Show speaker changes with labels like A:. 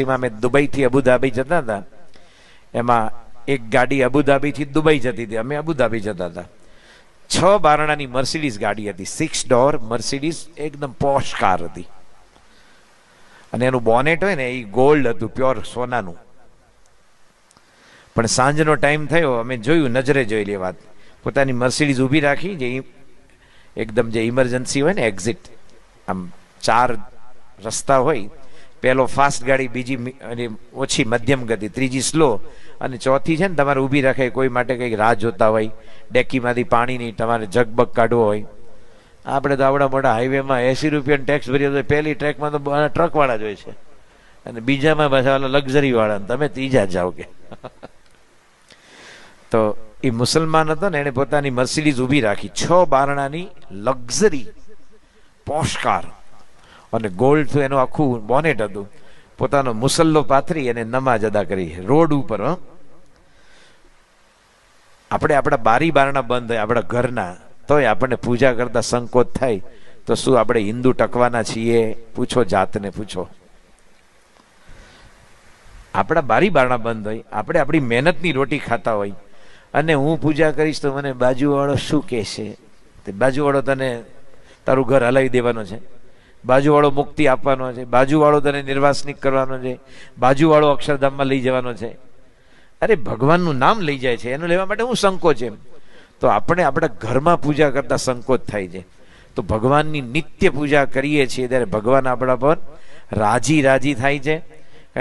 A: માં અમે દુબઈથી અબુધાબી જતા હતા, એમાં એક ગાડી અબુધાબીથી દુબઈ જતી હતી, અમે અબુધાબી જતા હતા. 6 બારણાની મર્સિડીઝ ગાડી હતી, 6 ડોર મર્સિડીઝ, એકદમ પોશ કાર હતી. અને એનું બોનેટ હોય ને એ ગોલ્ડ હતું, પ્યોર સોનાનું. પણ સાંજનો ટાઈમ થયો, અમે જોયું, નજરે જોયેલી વાત, પોતાની મર્સિડીઝ ઊભી રાખી, જે એકદમ જે ઇમરજન્સી હોય ને, એક્ઝિટ, આમ 4 રસ્તા હોય, પહેલો ફાસ્ટ ગાડી, બીજી ઓછી મધ્યમ ગતિ, ત્રીજી સ્લો, અને ચોથી છે ને તમારે ઊભી રાખે, કોઈ માટે કંઈક રાહ જોતા હોય, ડેકીમાંથી પાણી નહીં, તમારે જગબગ કાઢવો હોય. આપણે તો આવડા મોટા હાઈવેમાં 80 રૂપિયાનો ટેક્સ ભર્યો તો પહેલી ટ્રેકમાં તો ટ્રકવાળા જ હોય છે, અને બીજામાં પાછા લક્ઝરી વાળા, તમે ત્રીજા જાઓ કે. તો એ મુસલમાન હતો ને, એને પોતાની મર્સિડીઝ ઊભી રાખી, 6 બારણાની લક્ઝરી પોશ કાર, અને ગોલ્ડ તો એનું આખું બોનેટ હતું. પોતાનો મુસલ્લો પાથરી અને નમાજ અદા કરી રોડ ઉપર. આપણે આપણા બારી બારણા બંધ હોય આપણા ઘરના, તોય આપણને પૂજા કરતા સંકોચ થાય, તો શું આપણે હિન્દુ ટકવાના છીએ? પૂછો, જાતને પૂછો. આપણા બારી બારણા બંધ હોય, આપણે આપણી મહેનતની રોટી ખાતા હોય, અને હું પૂજા કરીશ તો મને બાજુવાળો શું કહેશે? બાજુવાળો તને તારું ઘર હલાવી દેવાનો છે, બાજુવાળો મુક્તિ આપવાનો છે, બાજુવાળો તને નિર્વાસનિક કરવાનો છે, બાજુવાળો અક્ષરધામમાં લઈ જવાનો છે. અરે ભગવાનનું નામ લઈ જાય છે, એનું લેવા માટે હું સંકોચ એમ? તો આપણે આપણા ઘરમાં પૂજા કરતા સંકોચ થાય છે. તો ભગવાનની નિત્ય પૂજા કરીએ છીએ ત્યારે ભગવાન આપણા પર રાજી થાય છે.